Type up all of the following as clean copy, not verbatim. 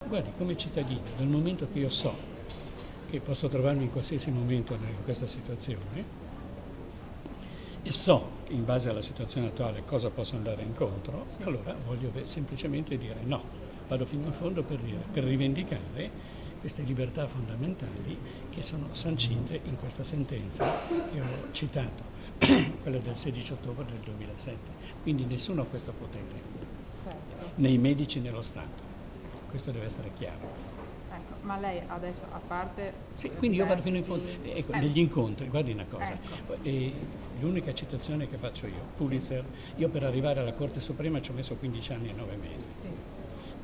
Guardi, come cittadino, dal momento che io so che posso trovarmi in qualsiasi momento in questa situazione e so in base alla situazione attuale cosa posso andare incontro, allora voglio semplicemente dire no, vado fino in fondo per rivendicare queste libertà fondamentali che sono sancite in questa sentenza che ho citato, quella del 16 ottobre del 2007. Quindi nessuno ha questo potere, né i medici né lo Stato. Questo deve essere chiaro. Ecco, ma lei adesso, a parte... Sì, quindi io vado fino in fondo. Ecco, negli incontri, guardi una cosa, l'unica citazione che faccio io, Pulitzer, io per arrivare alla Corte Suprema ci ho messo 15 anni e 9 mesi. Sì.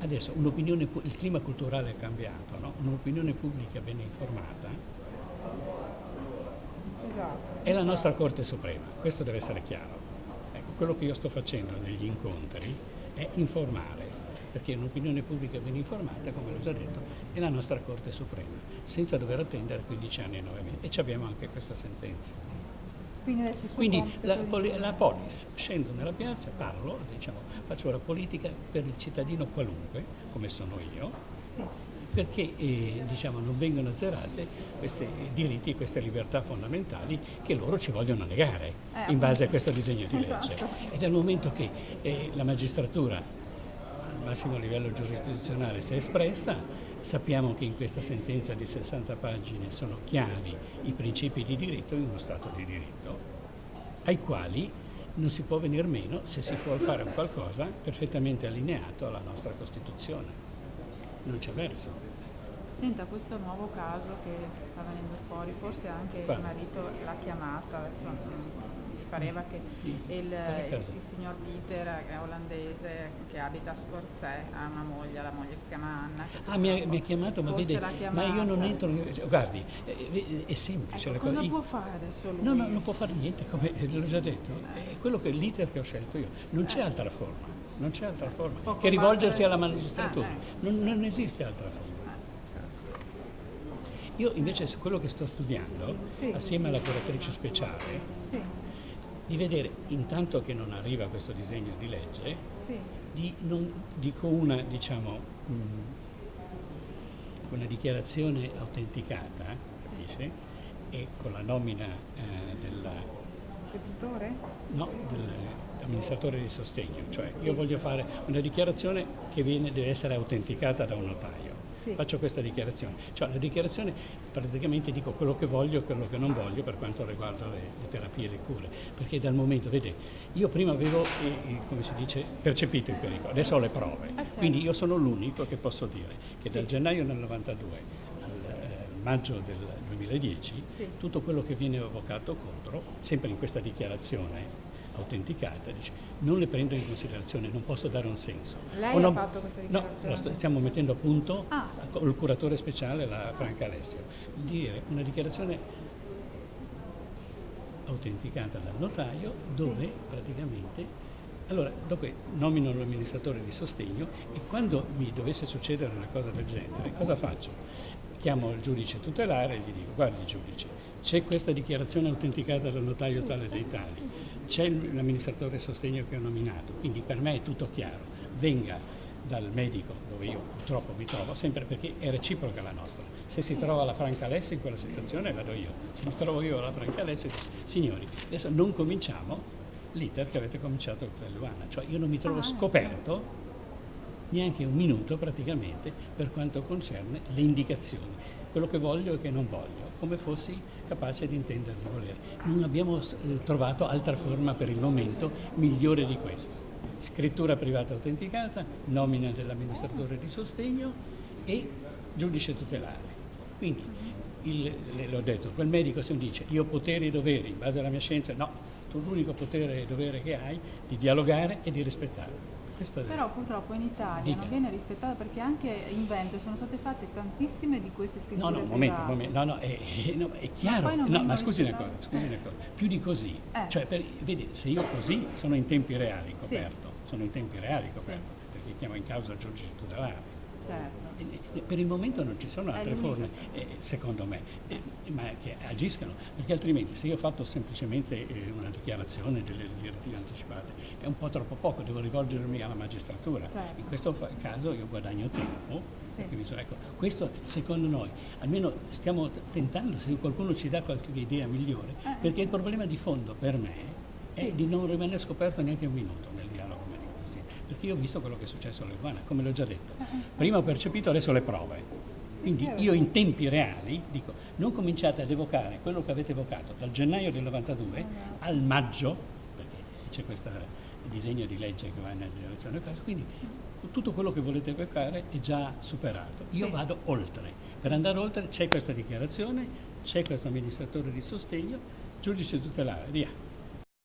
Adesso il clima culturale è cambiato, no? Un'opinione pubblica ben informata è la nostra Corte Suprema, questo deve essere chiaro. Ecco, quello che io sto facendo negli incontri è informare, perché un'opinione pubblica ben informata, come l'ho già detto, è la nostra Corte Suprema, senza dover attendere 15 anni e 9 mesi. E ci abbiamo anche questa sentenza. Quindi la polis, scendo nella piazza, parlo, faccio la politica per il cittadino qualunque, come sono io, perché non vengono azzerate questi diritti e queste libertà fondamentali che loro ci vogliono negare in base a questo disegno di legge. Esatto. E dal momento che la magistratura al massimo livello giurisdizionale si è espressa, sappiamo che in questa sentenza di 60 pagine sono chiari i principi di diritto in uno Stato di diritto, ai quali non si può venir meno se si vuole fare un qualcosa perfettamente allineato alla nostra Costituzione. Non c'è verso. Senta, questo nuovo caso che sta venendo fuori, forse anche il marito l'ha chiamata, mi pareva che il signor Peter è olandese che abita a Scorzè, ha una moglie, la moglie che si chiama Anna. Mi ha chiamato, ma vede, ma io non entro, guardi, è semplice. Ecco, cosa può fare adesso lui? No, non può fare niente, come l'ho già detto, è quello che l'iter che ho scelto io, non c'è altra forma. Non c'è altra forma che rivolgersi alla magistratura, non esiste altra forma. Io invece quello che sto studiando, assieme alla curatrice speciale, di vedere intanto che non arriva questo disegno di legge, dico una dichiarazione autenticata, capisci? E con la nomina dell'amministratore di sostegno, cioè io voglio fare una dichiarazione che deve essere autenticata da un notaio. Faccio questa dichiarazione, cioè la dichiarazione praticamente dico quello che voglio e quello che non voglio per quanto riguarda le terapie e le cure, perché dal momento, vede, io prima avevo, come si dice, percepito il pericolo, adesso ho le prove, quindi io sono l'unico che posso dire che dal gennaio del 92 al maggio del 2010 tutto quello che viene avvocato contro, sempre in questa dichiarazione autenticata, dice non le prendo in considerazione, non posso dare un senso. Lei ha fatto questa dichiarazione? No, stiamo mettendo a punto con il curatore speciale, la Franca Alessio, di dire una dichiarazione autenticata dal notaio dove praticamente, allora dopo nomino l'amministratore di sostegno e quando mi dovesse succedere una cosa del genere, cosa faccio? Chiamo il giudice tutelare e gli dico guardi giudice, c'è questa dichiarazione autenticata dal notaio tale dei tali, c'è l'amministratore sostegno che ho nominato, quindi per me è tutto chiaro, venga dal medico dove io purtroppo mi trovo, sempre perché è reciproca la nostra, se si trova la Franca Alessio in quella situazione vado io, se mi trovo io la Franca Alessio dico signori adesso non cominciamo l'iter che avete cominciato con Luana, cioè io non mi trovo scoperto neanche un minuto praticamente per quanto concerne le indicazioni, quello che voglio e che non voglio, come fossi capace di intendere di volere. Non abbiamo trovato altra forma per il momento migliore di questo. Scrittura privata autenticata, nomina dell'amministratore di sostegno e giudice tutelare. Quindi, l'ho detto, quel medico se mi dice io ho poteri e doveri in base alla mia scienza, no, tu l'unico potere e dovere che hai di dialogare e di rispettare. Però purtroppo in Italia non viene rispettata perché anche in Veneto sono state fatte tantissime di queste scritture private. È chiaro, ma scusi una cosa, più di così, cioè vedi, se io così sono in tempi reali coperto, perché chiamo in causa il giudice tutelare. Certo. Per il momento non ci sono altre forme, secondo me, ma che agiscano, perché altrimenti se io ho fatto semplicemente una dichiarazione delle direttive anticipate è un po' troppo poco, devo rivolgermi alla magistratura. In questo caso io guadagno tempo, perché mi misura. Ecco, questo secondo noi, almeno stiamo tentando, se qualcuno ci dà qualche idea migliore, perché il problema di fondo per me è di non rimanere scoperto neanche un minuto nel dialogo medico, perché io ho visto quello che è successo all'Eluana, come l'ho già detto. Prima ho percepito, adesso le prove. Quindi io in tempi reali dico, non cominciate ad evocare quello che avete evocato dal gennaio del 92 al maggio, perché c'è questo disegno di legge che va nella direzione opposta, quindi tutto quello che volete evocare è già superato. Io vado oltre. Per andare oltre c'è questa dichiarazione, c'è questo amministratore di sostegno, giudice tutelare, via.